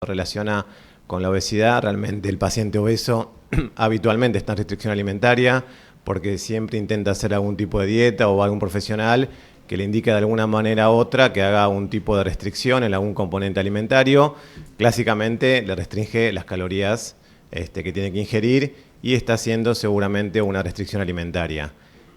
relaciona con la obesidad. Realmente el paciente obeso habitualmente está en restricción alimentaria porque siempre intenta hacer algún tipo de dieta o algún profesional que le indique de alguna manera u otra que haga un tipo de restricción en algún componente alimentario. Clásicamente le restringe las calorías que tiene que ingerir y está haciendo seguramente una restricción alimentaria.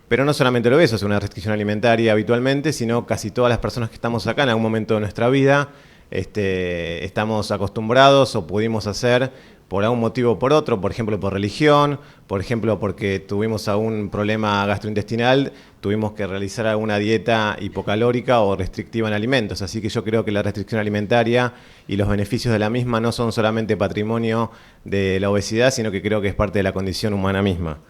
Pero no solamente el obeso es una restricción alimentaria habitualmente, sino casi todas las personas que estamos acá en algún momento de nuestra vida estamos acostumbrados o pudimos hacer por algún motivo o por otro, por ejemplo por religión, por ejemplo porque tuvimos algún problema gastrointestinal, tuvimos que realizar alguna dieta hipocalórica o restrictiva en alimentos. Así que yo creo que la restricción alimentaria y los beneficios de la misma no son solamente patrimonio de la obesidad, sino que creo que es parte de la condición humana misma.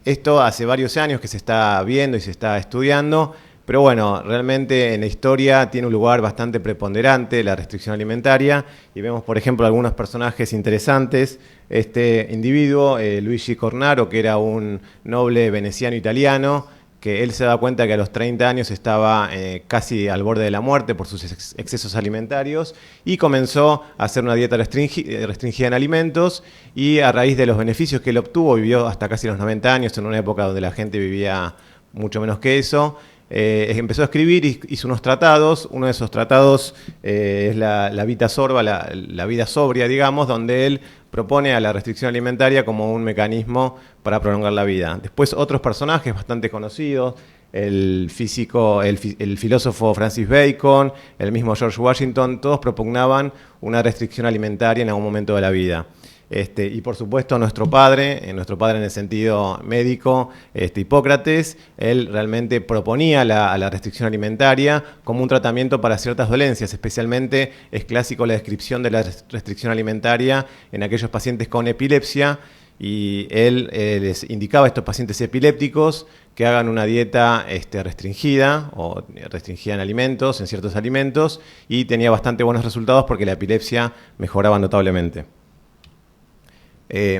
Esto hace varios años que se está viendo y se está estudiando, pero bueno, realmente en la historia tiene un lugar bastante preponderante la restricción alimentaria y vemos, por ejemplo, algunos personajes interesantes. Este individuo, Luigi Cornaro, que era un noble veneciano italiano, que él se da cuenta que a los 30 años estaba casi al borde de la muerte por sus excesos alimentarios y comenzó a hacer una dieta restringida en alimentos y a raíz de los beneficios que él obtuvo, vivió hasta casi los 90 años en una época donde la gente vivía mucho menos que eso. Empezó a escribir y hizo unos tratados. Uno de esos tratados es la Vita Sorba, la vida sobria, digamos, donde él propone a la restricción alimentaria como un mecanismo para prolongar la vida. Después otros personajes bastante conocidos, el filósofo Francis Bacon, el mismo George Washington, todos propugnaban una restricción alimentaria en algún momento de la vida. Y por supuesto nuestro padre en el sentido médico, Hipócrates, él realmente proponía la restricción alimentaria como un tratamiento para ciertas dolencias. Especialmente es clásico la descripción de la restricción alimentaria en aquellos pacientes con epilepsia, y él les indicaba a estos pacientes epilépticos que hagan una dieta restringida o restringida en alimentos, en ciertos alimentos, y tenía bastante buenos resultados porque la epilepsia mejoraba notablemente.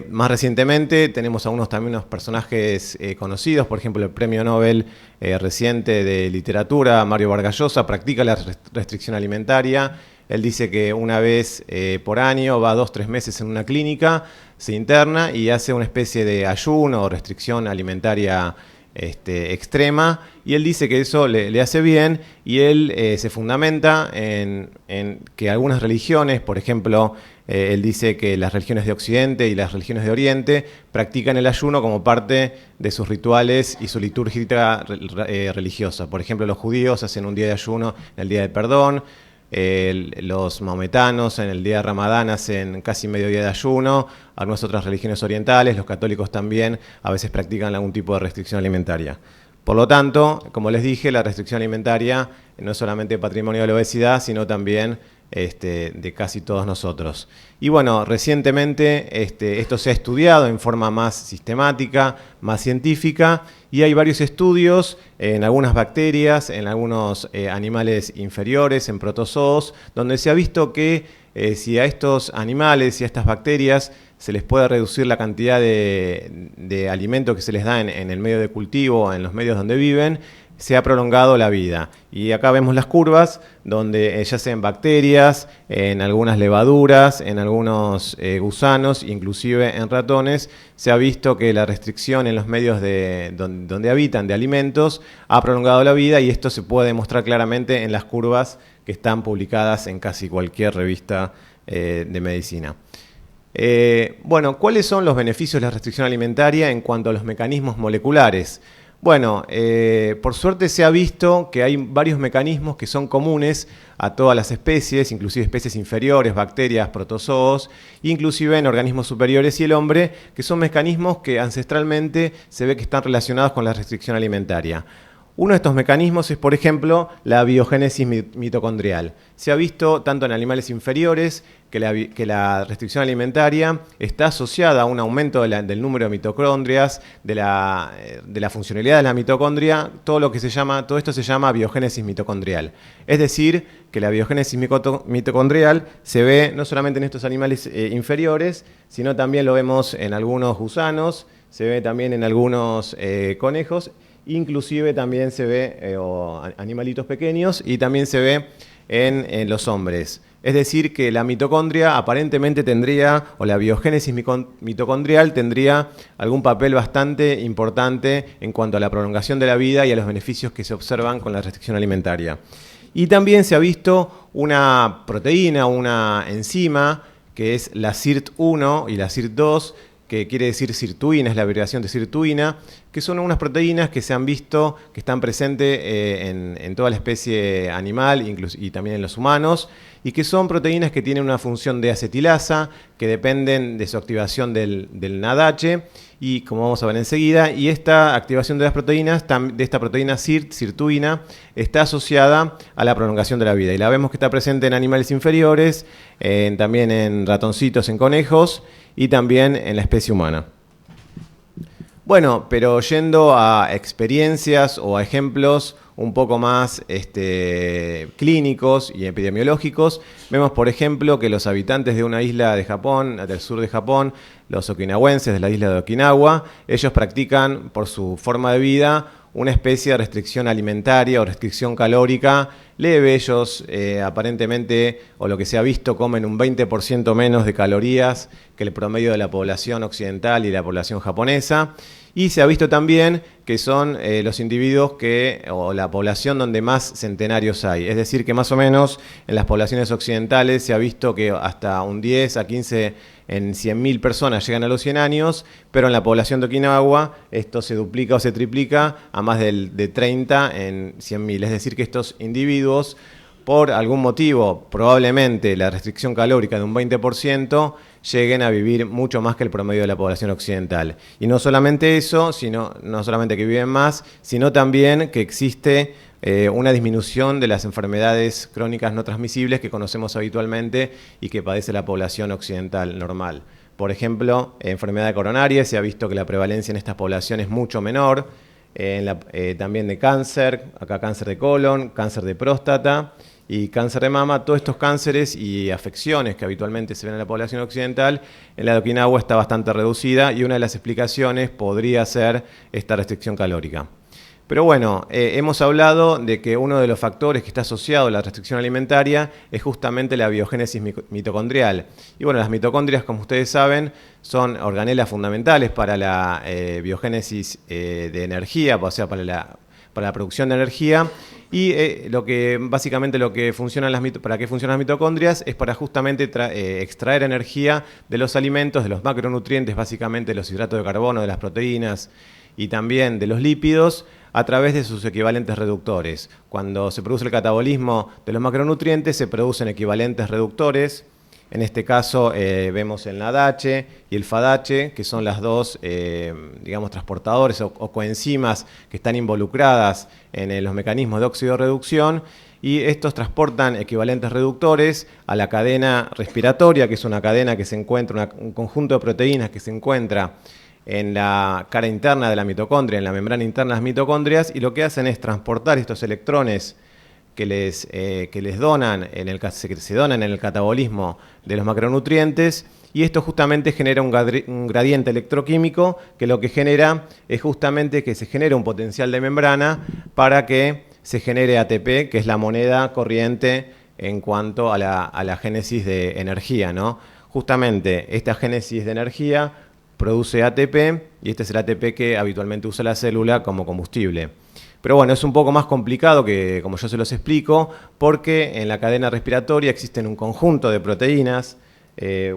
Más recientemente tenemos también unos personajes conocidos, por ejemplo el premio Nobel reciente de literatura, Mario Vargas Llosa, practica la restricción alimentaria. Él dice que una vez por año va 2-3 meses en una clínica, se interna y hace una especie de ayuno o restricción alimentaria extrema, y él dice que eso le hace bien, y él se fundamenta en que algunas religiones, por ejemplo, él dice que las religiones de Occidente y las religiones de Oriente practican el ayuno como parte de sus rituales y su liturgia religiosa. Por ejemplo, los judíos hacen un día de ayuno en el día del perdón, los maometanos en el día de Ramadán hacen casi medio día de ayuno, algunas otras religiones orientales, los católicos también, a veces practican algún tipo de restricción alimentaria. Por lo tanto, como les dije, la restricción alimentaria no es solamente patrimonio de la obesidad, sino también de casi todos nosotros. Y bueno, recientemente esto se ha estudiado en forma más sistemática, más científica, y hay varios estudios en algunas bacterias, en algunos animales inferiores, en protozoos, donde se ha visto que si a estos animales y a estas bacterias se les puede reducir la cantidad de alimento que se les da en el medio de cultivo, en los medios donde viven, se ha prolongado la vida. Y acá vemos las curvas donde ya sea en bacterias, en algunas levaduras, en algunos gusanos, inclusive en ratones, se ha visto que la restricción en los medios donde habitan de alimentos ha prolongado la vida, y esto se puede demostrar claramente en las curvas que están publicadas en casi cualquier revista de medicina. Bueno, ¿cuáles son los beneficios de la restricción alimentaria en cuanto a los mecanismos moleculares? Bueno, por suerte se ha visto que hay varios mecanismos que son comunes a todas las especies, inclusive especies inferiores, bacterias, protozoos, inclusive en organismos superiores y el hombre, que son mecanismos que ancestralmente se ve que están relacionados con la restricción alimentaria. Uno de estos mecanismos es, por ejemplo, la biogénesis mitocondrial. Se ha visto tanto en animales inferiores que la restricción alimentaria está asociada a un aumento del número de mitocondrias, de la funcionalidad de la mitocondria. Todo esto se llama biogénesis mitocondrial. Es decir, que la biogénesis mitocondrial se ve no solamente en estos animales inferiores, sino también lo vemos en algunos gusanos, se ve también en algunos conejos. Inclusive también se ve animalitos pequeños, y también se ve en los hombres. Es decir, que la mitocondria aparentemente tendría, o la biogénesis mitocondrial tendría algún papel bastante importante en cuanto a la prolongación de la vida y a los beneficios que se observan con la restricción alimentaria. Y también se ha visto una proteína, una enzima, que es la SIRT1 y la SIRT2, que quiere decir sirtuina, es la abreviación de sirtuina, que son unas proteínas que se han visto que están presentes en toda la especie animal y también en los humanos, y que son proteínas que tienen una función de acetilasa, que dependen de su activación del NADH, y como vamos a ver enseguida, y esta activación de las proteínas, de esta proteína sirtuina, está asociada a la prolongación de la vida. Y la vemos que está presente en animales inferiores, también en ratoncitos, en conejos, y también en la especie humana. Bueno, pero yendo a experiencias o a ejemplos un poco más clínicos y epidemiológicos, vemos por ejemplo que los habitantes de una isla de Japón, del sur de Japón, los okinawenses de la isla de Okinawa, ellos practican por su forma de vida una especie de restricción alimentaria o restricción calórica leve. Ellos aparentemente, o lo que se ha visto, comen un 20% menos de calorías que el promedio de la población occidental y la población japonesa. Y se ha visto también que son los individuos o la población donde más centenarios hay. Es decir, que más o menos en las poblaciones occidentales se ha visto que hasta un 10 a 15 en 100.000 personas llegan a los 100 años, pero en la población de Okinawa esto se duplica o se triplica a más de 30 en 100.000. Es decir, que estos individuos, por algún motivo, probablemente la restricción calórica de un 20%, lleguen a vivir mucho más que el promedio de la población occidental. Y no solamente eso, no solamente que viven más, sino también que existe una disminución de las enfermedades crónicas no transmisibles que conocemos habitualmente y que padece la población occidental normal. Por ejemplo, enfermedad coronaria, se ha visto que la prevalencia en esta población es mucho menor, también de cáncer, acá cáncer de colon, cáncer de próstata y cáncer de mama. Todos estos cánceres y afecciones que habitualmente se ven en la población occidental, en la de Okinawa está bastante reducida, y una de las explicaciones podría ser esta restricción calórica. Pero bueno, hemos hablado de que uno de los factores que está asociado a la restricción alimentaria es justamente la biogénesis mitocondrial. Y bueno, las mitocondrias, como ustedes saben, son organelas fundamentales para la biogénesis de energía, o sea, para la producción de energía. Y básicamente para qué funcionan las mitocondrias es para justamente extraer energía de los alimentos, de los macronutrientes, básicamente de los hidratos de carbono, de las proteínas y también de los lípidos, a través de sus equivalentes reductores. Cuando se produce el catabolismo de los macronutrientes, se producen equivalentes reductores. En este caso vemos el NADH y el FADH, que son las dos transportadores o coenzimas que están involucradas en los mecanismos de oxidorreducción, y estos transportan equivalentes reductores a la cadena respiratoria, que es una cadena que se encuentra, un conjunto de proteínas que se encuentra en la cara interna de la mitocondria, en la membrana interna de las mitocondrias, y lo que hacen es transportar estos electrones que se donan en el catabolismo de los macronutrientes, y esto justamente genera un gradiente electroquímico que lo que genera es justamente que se genere un potencial de membrana para que se genere ATP, que es la moneda corriente en cuanto a la génesis de energía, ¿no? Justamente esta génesis de energía produce ATP, y este es el ATP que habitualmente usa la célula como combustible. Pero bueno, es un poco más complicado que como yo se los explico, porque en la cadena respiratoria existen un conjunto de proteínas,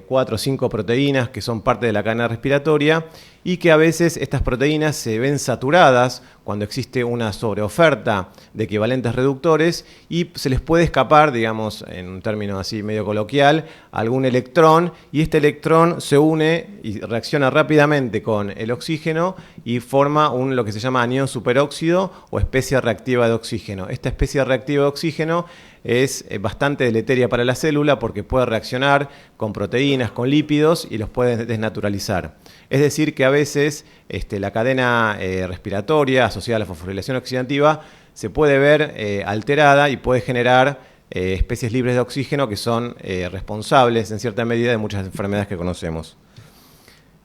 4 o 5 proteínas que son parte de la cadena respiratoria, y que a veces estas proteínas se ven saturadas cuando existe una sobreoferta de equivalentes reductores, y se les puede escapar, digamos, en un término así medio coloquial, algún electrón, y este electrón se une y reacciona rápidamente con el oxígeno y forma lo que se llama anión superóxido o especie reactiva de oxígeno. Esta especie reactiva de oxígeno es bastante deleteria para la célula porque puede reaccionar con proteínas, con lípidos, y los puede desnaturalizar. Es decir, que a veces la cadena respiratoria asociada a la fosforilación oxidativa se puede ver alterada y puede generar especies libres de oxígeno que son responsables en cierta medida de muchas enfermedades que conocemos.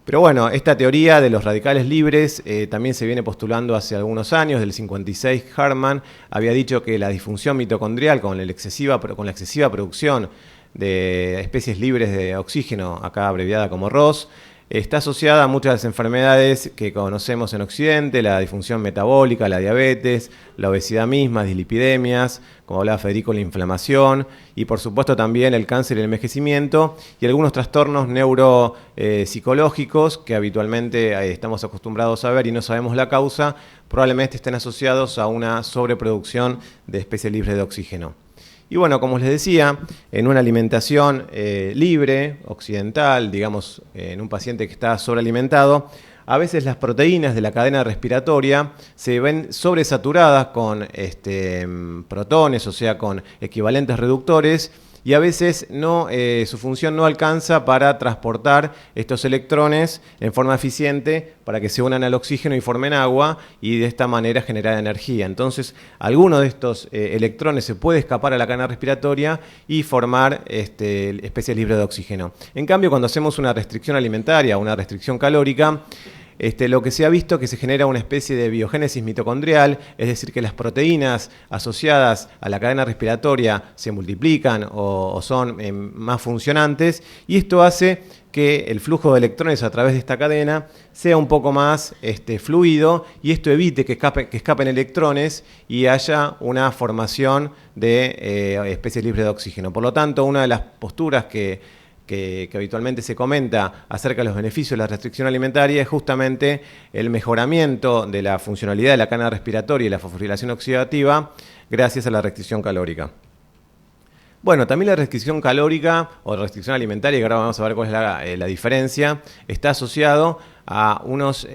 Pero bueno, esta teoría de los radicales libres también se viene postulando hace algunos años. Del 56, Hartmann había dicho que la disfunción mitocondrial con la excesiva producción de especies libres de oxígeno, acá abreviada como ROS, está asociada a muchas de las enfermedades que conocemos en Occidente, la disfunción metabólica, la diabetes, la obesidad misma, dislipidemias, como hablaba Federico, la inflamación y por supuesto también el cáncer y el envejecimiento y algunos trastornos neuropsicológicos que habitualmente estamos acostumbrados a ver y no sabemos la causa, probablemente estén asociados a una sobreproducción de especies libres de oxígeno. Y bueno, como les decía, en una alimentación libre, occidental, digamos, en un paciente que está sobrealimentado, a veces las proteínas de la cadena respiratoria se ven sobresaturadas con protones, o sea, con equivalentes reductores, y a veces su función no alcanza para transportar estos electrones en forma eficiente para que se unan al oxígeno y formen agua y de esta manera generar energía. Entonces, alguno de estos electrones se puede escapar a la cadena respiratoria y formar especies libres de oxígeno. En cambio, cuando hacemos una restricción alimentaria, una restricción calórica, lo que se ha visto es que se genera una especie de biogénesis mitocondrial, es decir, que las proteínas asociadas a la cadena respiratoria se multiplican o son más funcionantes, y esto hace que el flujo de electrones a través de esta cadena sea un poco más fluido, y esto evite que escapen electrones y haya una formación de especies libres de oxígeno. Por lo tanto, una de las posturas que habitualmente se comenta acerca de los beneficios de la restricción alimentaria es justamente el mejoramiento de la funcionalidad de la cadena respiratoria y la fosforilación oxidativa gracias a la restricción calórica. Bueno, también la restricción calórica o restricción alimentaria, que ahora vamos a ver cuál es la diferencia, está asociado a unos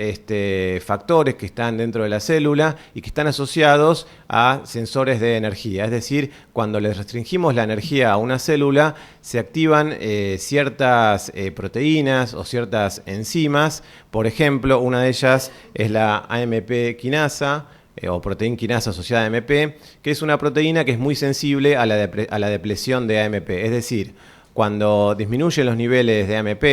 factores que están dentro de la célula y que están asociados a sensores de energía. Es decir, cuando le restringimos la energía a una célula, se activan ciertas proteínas o ciertas enzimas. Por ejemplo, una de ellas es la AMP quinasa, o proteína quinasa asociada a AMP, que es una proteína que es muy sensible a la depresión de AMP. Es decir, cuando disminuyen los niveles de AMP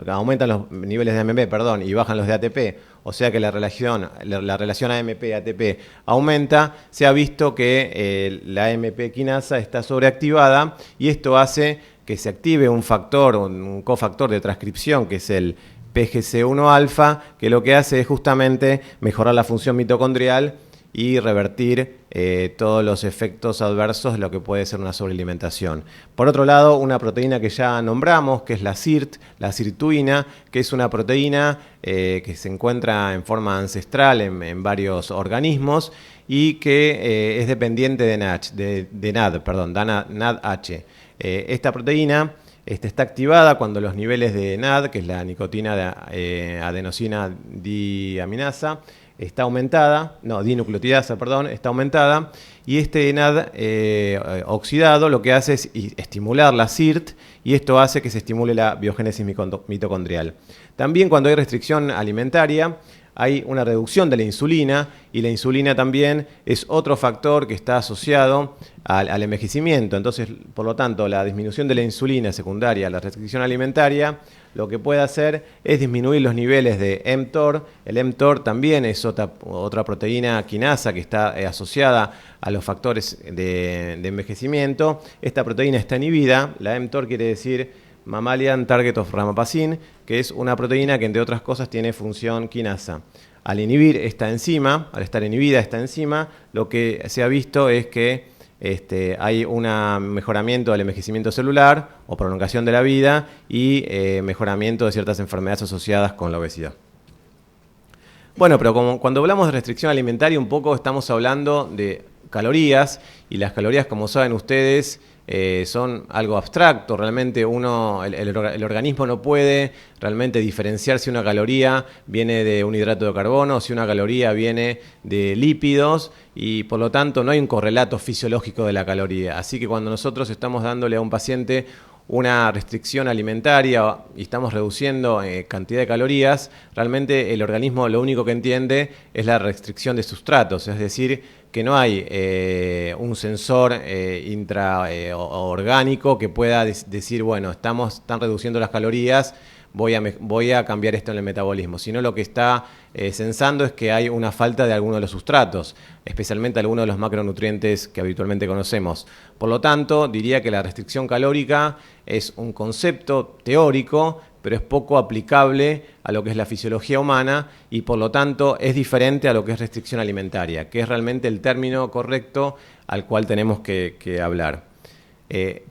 aumentan los niveles de AMP, y bajan los de ATP, o sea que la relación AMP-ATP aumenta, se ha visto que la AMP quinasa está sobreactivada y esto hace que se active un cofactor de transcripción, que es el PGC1-alfa, que lo que hace es justamente mejorar la función mitocondrial y revertir todos los efectos adversos de lo que puede ser una sobrealimentación. Por otro lado, una proteína que ya nombramos, que es la SIRT, la sirtuina, que es una proteína que se encuentra en forma ancestral en varios organismos y que es dependiente de NADH. Esta proteína está activada cuando los niveles de NAD, que es la nicotina de adenosina diaminasa, está aumentada, dinucleotidasa, está aumentada, y NAD oxidado lo que hace es estimular la SIRT, y esto hace que se estimule la biogénesis mitocondrial. También cuando hay restricción alimentaria, hay una reducción de la insulina, y la insulina también es otro factor que está asociado al envejecimiento. Entonces, por lo tanto, la disminución de la insulina secundaria a la restricción alimentaria lo que puede hacer es disminuir los niveles de mTOR. El mTOR también es otra proteína quinasa que está asociada a los factores de envejecimiento. Esta proteína está inhibida. La mTOR quiere decir Mammalian Target of Rapamycin, que es una proteína que, entre otras cosas, tiene función quinasa. Al estar inhibida esta enzima, lo que se ha visto es que hay un mejoramiento del envejecimiento celular o prolongación de la vida y mejoramiento de ciertas enfermedades asociadas con la obesidad. Bueno, pero cuando hablamos de restricción alimentaria, un poco estamos hablando de calorías, y las calorías, como saben ustedes, son algo abstracto. Realmente el organismo no puede realmente diferenciar si una caloría viene de un hidrato de carbono o si una caloría viene de lípidos, y por lo tanto no hay un correlato fisiológico de la caloría. Así que cuando nosotros estamos dándole a un paciente una restricción alimentaria y estamos reduciendo cantidad de calorías, realmente el organismo lo único que entiende es la restricción de sustratos, es decir, que no hay un sensor intraorgánico que pueda decir, bueno, están reduciendo las calorías voy a cambiar esto en el metabolismo, sino lo que está censando es que hay una falta de alguno de los sustratos, especialmente algunos de los macronutrientes que habitualmente conocemos. Por lo tanto, diría que la restricción calórica es un concepto teórico, pero es poco aplicable a lo que es la fisiología humana y por lo tanto es diferente a lo que es restricción alimentaria, que es realmente el término correcto al cual tenemos que hablar.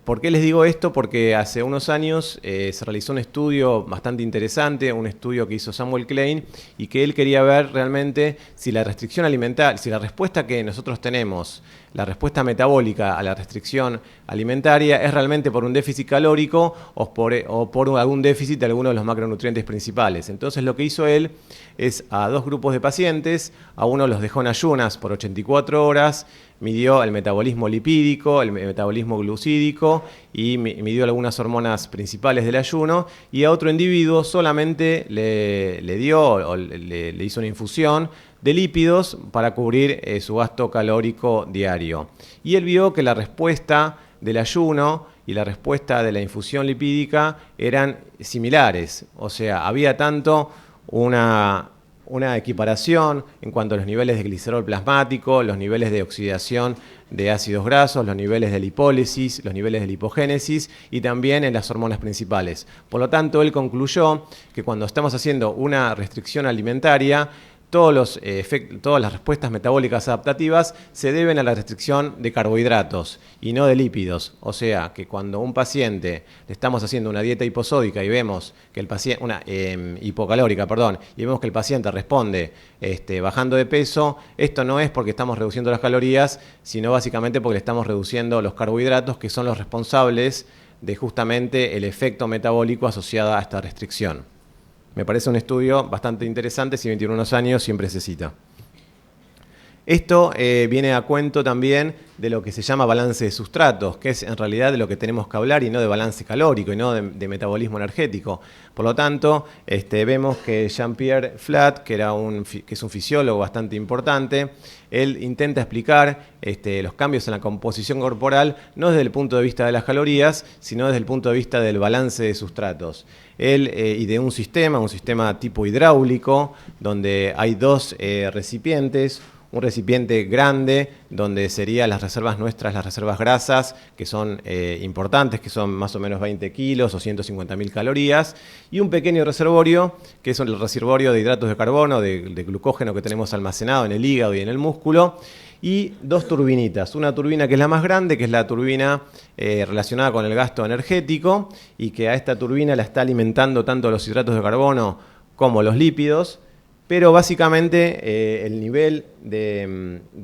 ¿Por qué les digo esto? Porque hace unos años se realizó un estudio bastante interesante, un estudio que hizo Samuel Klein, y que él quería ver realmente si la restricción alimentaria, si la respuesta que nosotros tenemos, la respuesta metabólica a la restricción alimentaria es realmente por un déficit calórico o por algún déficit de alguno de los macronutrientes principales. Entonces lo que hizo él es a dos grupos de pacientes, a uno los dejó en ayunas por 84 horas, midió el metabolismo lipídico, el metabolismo glucídico y midió algunas hormonas principales del ayuno, y a otro individuo solamente le hizo una infusión de lípidos para cubrir su gasto calórico diario. Y él vio que la respuesta del ayuno y la respuesta de la infusión lipídica eran similares, o sea, había tanto una equiparación en cuanto a los niveles de glicerol plasmático, los niveles de oxidación de ácidos grasos, los niveles de lipólisis, los niveles de lipogénesis y también en las hormonas principales. Por lo tanto, él concluyó que cuando estamos haciendo una restricción alimentaria, todas las respuestas metabólicas adaptativas se deben a la restricción de carbohidratos y no de lípidos. O sea, que cuando a un paciente le estamos haciendo una dieta hiposódica y vemos que el paciente, hipocalórica, y vemos que el paciente responde bajando de peso, esto no es porque estamos reduciendo las calorías, sino básicamente porque le estamos reduciendo los carbohidratos, que son los responsables de justamente el efecto metabólico asociado a esta restricción. Me parece un estudio bastante interesante, si bien tiene unos años, siempre se cita. Esto viene a cuento también de lo que se llama balance de sustratos, que es en realidad de lo que tenemos que hablar y no de balance calórico y no de metabolismo energético. Por lo tanto, vemos que Jean-Pierre Flat, que es un fisiólogo bastante importante, él intenta explicar los cambios en la composición corporal no desde el punto de vista de las calorías, sino desde el punto de vista del balance de sustratos. Él ideó un sistema tipo hidráulico, donde hay dos recipientes. Un recipiente grande donde serían las reservas nuestras, las reservas grasas, que son importantes, que son más o menos 20 kilos o 150.000 calorías, y un pequeño reservorio, que es el reservorio de hidratos de carbono, de glucógeno que tenemos almacenado en el hígado y en el músculo, y dos turbinitas. Una turbina que es la más grande, que es la turbina relacionada con el gasto energético, y que a esta turbina la está alimentando tanto los hidratos de carbono como los lípidos. Pero básicamente el nivel de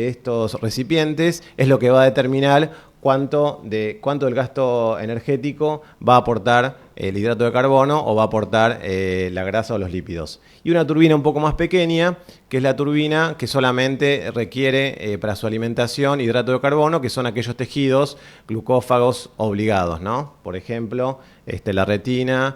estos recipientes es lo que va a determinar cuánto del gasto energético va a aportar el hidrato de carbono o va a aportar la grasa o los lípidos. Y una turbina un poco más pequeña, que es la turbina que solamente requiere para su alimentación hidrato de carbono, que son aquellos tejidos glucófagos obligados, ¿no? Por ejemplo, la retina,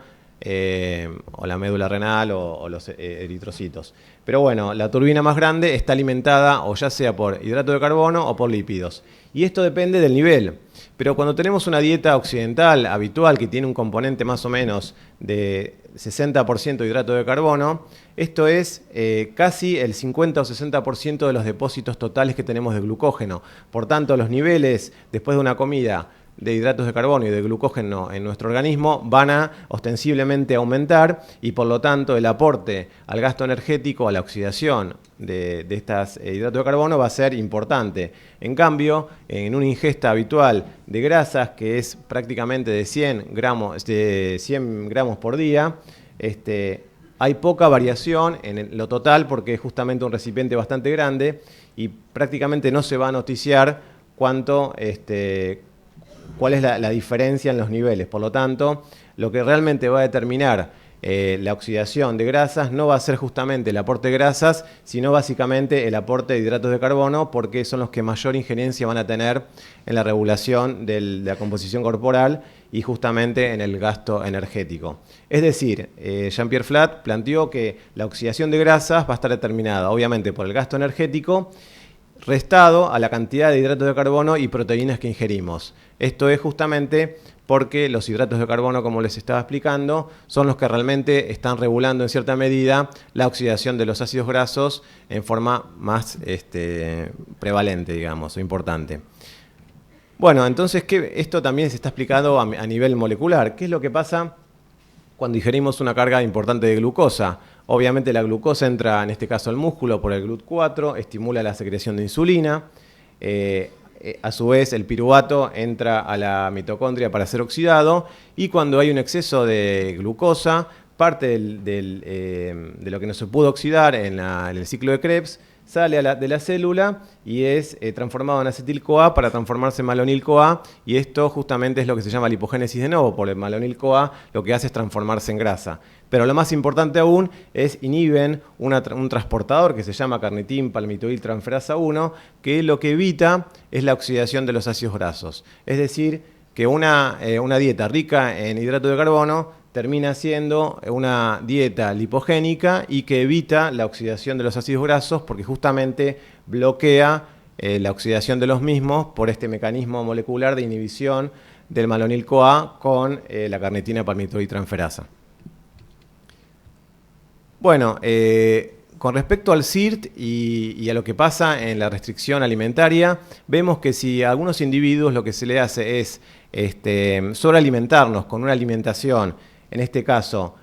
o la médula renal o los eritrocitos. Pero bueno, la turbina más grande está alimentada o ya sea por hidrato de carbono o por lípidos. Y esto depende del nivel. Pero cuando tenemos una dieta occidental habitual que tiene un componente más o menos de 60% de hidrato de carbono, esto es casi el 50 o 60% de los depósitos totales que tenemos de glucógeno. Por tanto, los niveles después de una comida de hidratos de carbono y de glucógeno en nuestro organismo van a ostensiblemente aumentar, y por lo tanto el aporte al gasto energético, a la oxidación de estos hidratos de carbono va a ser importante. En cambio, en una ingesta habitual de grasas, que es prácticamente de 100 gramos por día, hay poca variación en lo total porque es justamente un recipiente bastante grande y prácticamente no se va a noticiar cuál es la diferencia en los niveles. Por lo tanto, lo que realmente va a determinar la oxidación de grasas no va a ser justamente el aporte de grasas, sino básicamente el aporte de hidratos de carbono, porque son los que mayor injerencia van a tener en la regulación de la composición corporal y justamente en el gasto energético. Es decir, Jean-Pierre Flat planteó que la oxidación de grasas va a estar determinada obviamente por el gasto energético, restado a la cantidad de hidratos de carbono y proteínas que ingerimos. Esto es justamente porque los hidratos de carbono, como les estaba explicando, son los que realmente están regulando en cierta medida la oxidación de los ácidos grasos en forma más prevalente, digamos, o importante. Bueno, entonces esto también se está explicando a nivel molecular. ¿Qué es lo que pasa cuando ingerimos una carga importante de glucosa? Obviamente la glucosa entra, en este caso, al músculo por el GLUT4, estimula la secreción de insulina. A su vez, el piruvato entra a la mitocondria para ser oxidado, y cuando hay un exceso de glucosa, parte de lo que no se pudo oxidar en el ciclo de Krebs sale de la célula y es transformado en acetil-CoA para transformarse en malonil-CoA, y esto justamente es lo que se llama lipogénesis de novo, porque el malonil-CoA lo que hace es transformarse en grasa. Pero lo más importante aún es inhiben un transportador que se llama carnitin palmitoil-transferasa 1, que lo que evita es la oxidación de los ácidos grasos. Es decir, que una dieta rica en hidrato de carbono termina siendo una dieta lipogénica y que evita la oxidación de los ácidos grasos, porque justamente bloquea la oxidación de los mismos por este mecanismo molecular de inhibición del malonil-CoA con la carnitina palmitoil-transferasa. Bueno, con respecto al SIRT y a lo que pasa en la restricción alimentaria, vemos que si a algunos individuos lo que se le hace es sobrealimentarnos con una alimentación, en este caso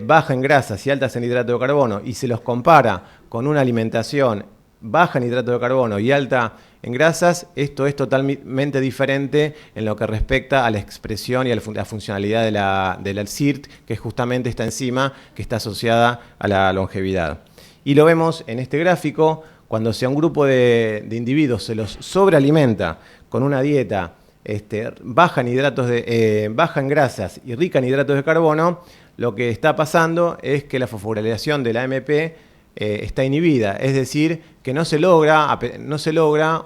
baja en grasas y altas en hidrato de carbono, y se los compara con una alimentación baja en hidrato de carbono y alta en grasas, esto es totalmente diferente en lo que respecta a la expresión y a la funcionalidad del SIRT, que es justamente esta enzima que está asociada a la longevidad. Y lo vemos en este gráfico, cuando a un grupo de individuos se los sobrealimenta con una dieta baja en grasas y rica en hidratos de carbono, lo que está pasando es que la fosforilación de la AMP está inhibida, es decir, que no se logra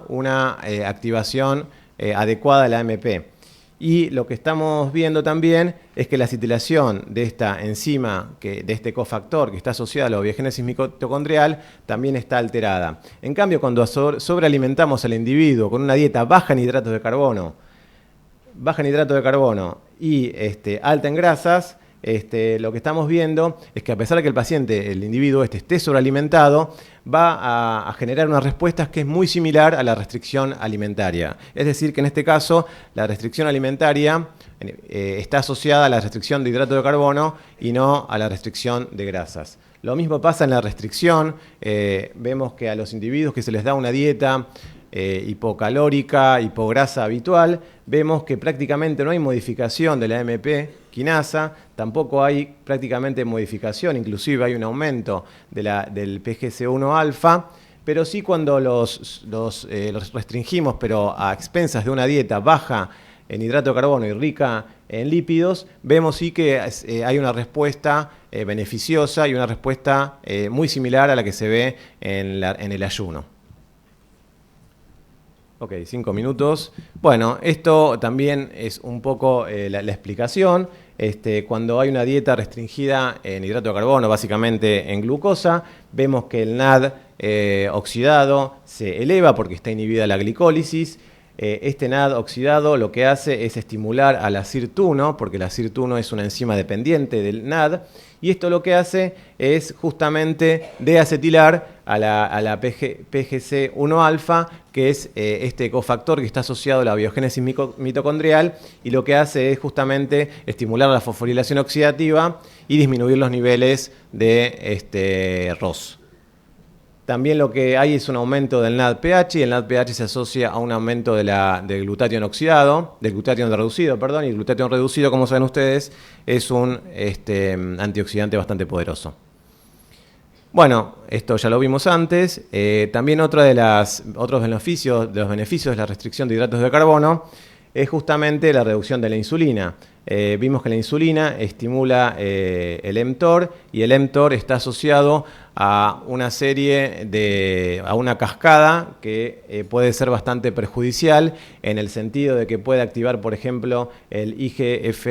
una activación adecuada de la AMP. Y lo que estamos viendo también es que la acetilación de esta enzima, de este cofactor que está asociado a la biogénesis mitocondrial, también está alterada. En cambio, cuando sobrealimentamos al individuo con una dieta baja en hidratos de carbono y alta en grasas, lo que estamos viendo es que, a pesar de que el individuo esté sobrealimentado, va a generar unas respuestas que es muy similar a la restricción alimentaria. Es decir, que en este caso la restricción alimentaria está asociada a la restricción de hidrato de carbono y no a la restricción de grasas. Lo mismo pasa en la restricción. Vemos que a los individuos que se les da una dieta hipocalórica, hipograsa habitual, vemos que prácticamente no hay modificación de la AMP quinasa, tampoco hay prácticamente modificación, inclusive hay un aumento del PGC1 alfa, pero sí cuando los restringimos, pero a expensas de una dieta baja en hidrato de carbono y rica en lípidos, vemos sí que hay una respuesta beneficiosa y una respuesta muy similar a la que se ve en el ayuno. Ok, 5 minutos. Bueno, esto también es un poco la explicación. Cuando hay una dieta restringida en hidrato de carbono, básicamente en glucosa, vemos que el NAD oxidado se eleva porque está inhibida la glicólisis. Este NAD oxidado lo que hace es estimular a la SIRT1, porque la SIRT1 es una enzima dependiente del NAD, y esto lo que hace es justamente deacetilar a la PGC1-alfa, que es este cofactor que está asociado a la biogénesis mitocondrial, y lo que hace es justamente estimular la fosforilación oxidativa y disminuir los niveles de ROS. También lo que hay es un aumento del NADPH, y el NADPH se asocia a un aumento del glutatión reducido, y el glutatión reducido, como saben ustedes, es un antioxidante bastante poderoso. Bueno, esto ya lo vimos antes. También otros beneficios de la restricción de hidratos de carbono es justamente la reducción de la insulina. Vimos que la insulina estimula el mTOR, y el mTOR está asociado a una una cascada que puede ser bastante perjudicial, en el sentido de que puede activar, por ejemplo, el IGF,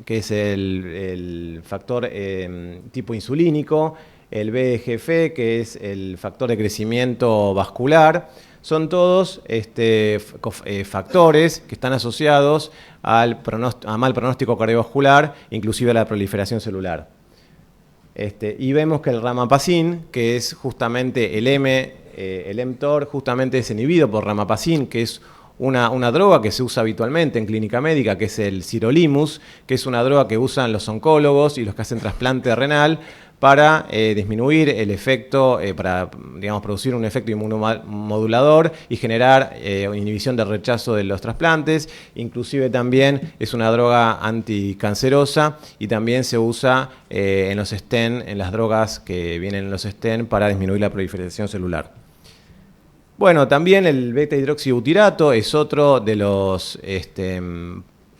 que es el factor tipo insulínico, el VEGF, que es el factor de crecimiento vascular. son todos factores que están asociados a mal pronóstico cardiovascular, inclusive a la proliferación celular. Y vemos que el ramapacin, que es justamente el mTOR, justamente es inhibido por ramapacin, que es una droga que se usa habitualmente en clínica médica, que es el sirolimus, que es una droga que usan los oncólogos y los que hacen trasplante renal para disminuir el efecto, para producir un efecto inmunomodulador y generar inhibición del rechazo de los trasplantes. Inclusive también es una droga anticancerosa y también se usa en los stent, en las drogas que vienen en los stent para disminuir la proliferación celular. Bueno, también el beta-hidroxibutirato es otro de los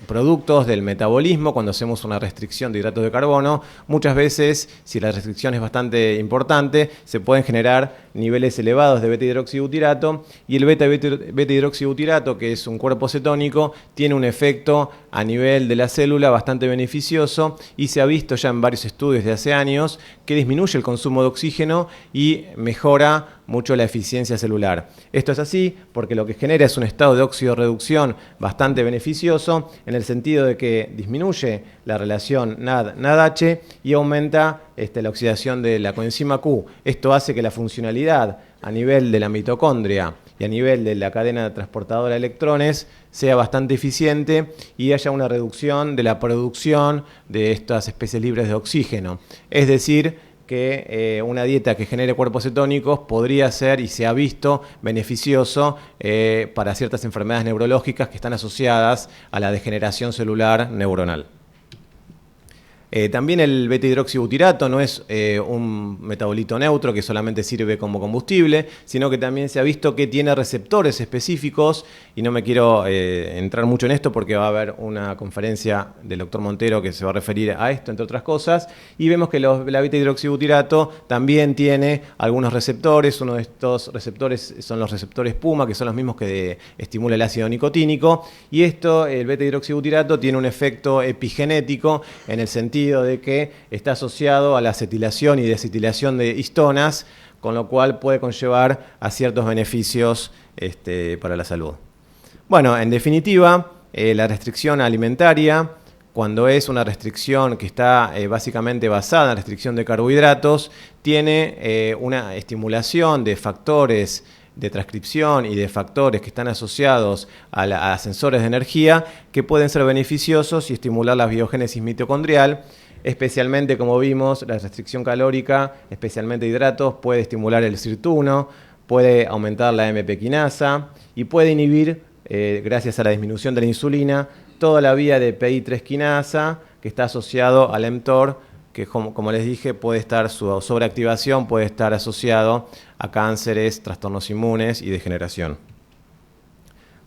productos del metabolismo cuando hacemos una restricción de hidratos de carbono. Muchas veces, si la restricción es bastante importante, se pueden generar niveles elevados de beta-hidroxibutirato y el beta-hidroxibutirato, que es un cuerpo cetónico, tiene un efecto a nivel de la célula bastante beneficioso y se ha visto ya en varios estudios de hace años que disminuye el consumo de oxígeno y mejora mucho la eficiencia celular. Esto es así porque lo que genera es un estado de oxidorreducción bastante beneficioso en el sentido de que disminuye la relación NAD-H y aumenta la oxidación de la coenzima Q. Esto hace que la funcionalidad a nivel de la mitocondria y a nivel de la cadena transportadora de electrones sea bastante eficiente y haya una reducción de la producción de estas especies libres de oxígeno. Es decir, que una dieta que genere cuerpos cetónicos podría ser y se ha visto beneficioso para ciertas enfermedades neurológicas que están asociadas a la degeneración celular neuronal. También el beta-hidroxibutirato no es un metabolito neutro que solamente sirve como combustible, sino que también se ha visto que tiene receptores específicos, y no me quiero entrar mucho en esto porque va a haber una conferencia del doctor Montero que se va a referir a esto, entre otras cosas, y vemos que la beta-hidroxibutirato también tiene algunos receptores. Uno de estos receptores son los receptores PUMA, que son los mismos que estimula el ácido nicotínico, y el beta-hidroxibutirato tiene un efecto epigenético en el sentido de que está asociado a la acetilación y desetilación de histonas, con lo cual puede conllevar a ciertos beneficios para la salud. Bueno, en definitiva, la restricción alimentaria, cuando es una restricción que está básicamente basada en la restricción de carbohidratos, tiene una estimulación de factores de transcripción y de factores que están asociados a sensores de energía que pueden ser beneficiosos y estimular la biogénesis mitocondrial, especialmente, como vimos, la restricción calórica, especialmente de hidratos, puede estimular el SIRT1, puede aumentar la AMP quinasa y puede inhibir, gracias a la disminución de la insulina, toda la vía de PI3 quinasa que está asociado al mTOR, que como les dije, su sobreactivación puede estar asociado a cánceres, trastornos inmunes y degeneración.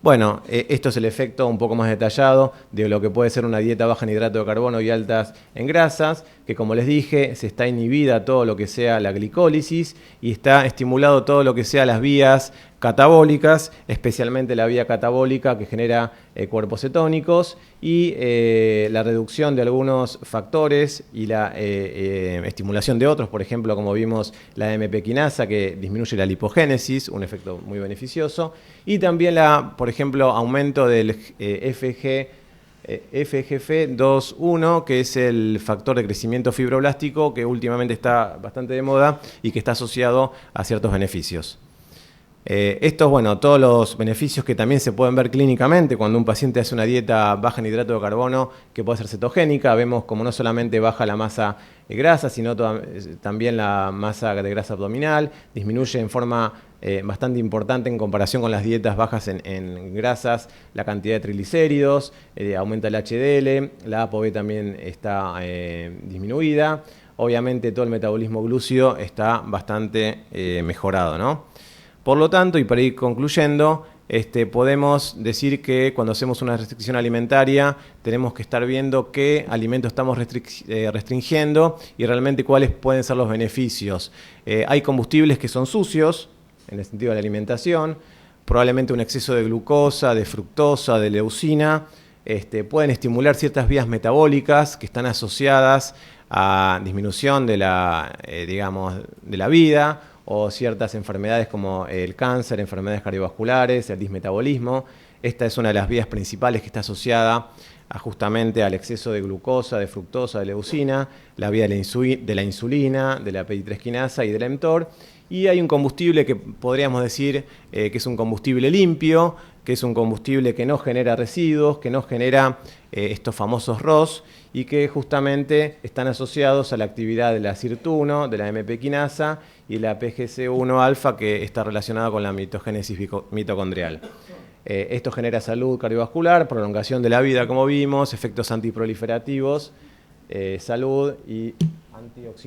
Bueno, esto es el efecto un poco más detallado de lo que puede ser una dieta baja en hidrato de carbono y altas en grasas, que como les dije, se está inhibida todo lo que sea la glicólisis y está estimulado todo lo que sea las vías catabólicas, especialmente la vía catabólica que genera cuerpos cetónicos y la reducción de algunos factores y la estimulación de otros, por ejemplo, como vimos la AMP quinasa que disminuye la lipogénesis, un efecto muy beneficioso, y también por ejemplo, aumento del FGF21, que es el factor de crecimiento fibroblástico que últimamente está bastante de moda y que está asociado a ciertos beneficios. Todos los beneficios que también se pueden ver clínicamente cuando un paciente hace una dieta baja en hidrato de carbono que puede ser cetogénica. Vemos como no solamente baja la masa de grasa, sino también la masa de grasa abdominal, disminuye en forma bastante importante en comparación con las dietas bajas en grasas la cantidad de triglicéridos, aumenta el HDL, la ApoB también está disminuida. Obviamente todo el metabolismo glúcido está bastante mejorado, ¿no? Por lo tanto, y para ir concluyendo, podemos decir que cuando hacemos una restricción alimentaria tenemos que estar viendo qué alimentos estamos restringiendo y realmente cuáles pueden ser los beneficios. Hay combustibles que son sucios, en el sentido de la alimentación, probablemente un exceso de glucosa, de fructosa, de leucina, pueden estimular ciertas vías metabólicas que están asociadas a disminución de la vida o ciertas enfermedades como el cáncer, enfermedades cardiovasculares, el dismetabolismo. Esta es una de las vías principales que está asociada justamente al exceso de glucosa, de fructosa, de leucina, la vía de la insulina, de la PI3 quinasa y del mTOR. Y hay un combustible que podríamos decir que es un combustible limpio, que es un combustible que no genera residuos, que no genera estos famosos ROS y que justamente están asociados a la actividad de la SIRT1, de la MP quinasa y la PGC1 alfa, que está relacionada con la mitogénesis mitocondrial. Esto genera salud cardiovascular, prolongación de la vida, como vimos, efectos antiproliferativos, salud y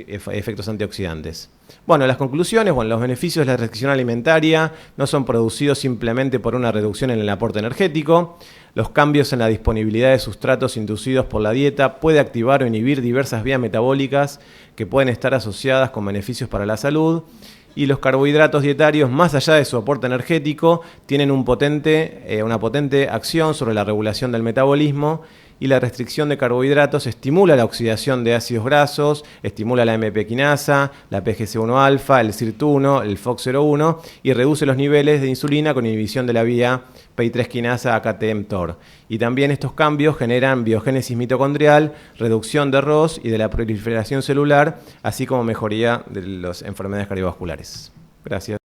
efectos antioxidantes. Bueno, las conclusiones, los beneficios de la restricción alimentaria no son producidos simplemente por una reducción en el aporte energético. Los cambios en la disponibilidad de sustratos inducidos por la dieta puede activar o inhibir diversas vías metabólicas que pueden estar asociadas con beneficios para la salud. Y los carbohidratos dietarios, más allá de su aporte energético, tienen una potente acción sobre la regulación del metabolismo, y la restricción de carbohidratos estimula la oxidación de ácidos grasos, estimula la MP quinasa, la PGC1 alfa, el SIRT1, el FOX01 y reduce los niveles de insulina con inhibición de la vía PI3 quinasa AKT-mTOR. Y también estos cambios generan biogénesis mitocondrial, reducción de ROS y de la proliferación celular, así como mejoría de las enfermedades cardiovasculares. Gracias.